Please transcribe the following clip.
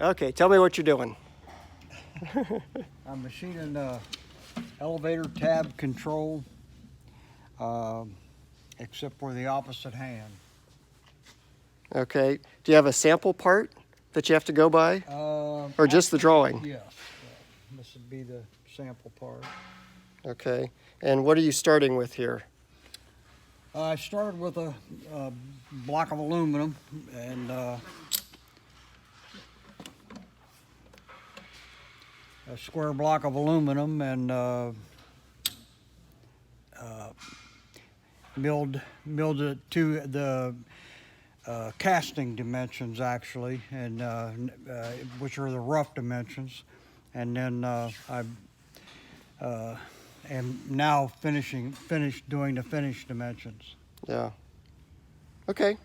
Okay, tell me what you're doing. I'm machining elevator tab control, except for the opposite hand. Okay, do you have a sample part that you have to go by? Or just the drawing? Yes, this would be the sample part. Okay, and what are you starting with here? I started with a block of aluminum and a square block of aluminum and milled it to the casting dimensions actually, and which are the rough dimensions, and then I am now finished doing the finished dimensions. Yeah. Okay.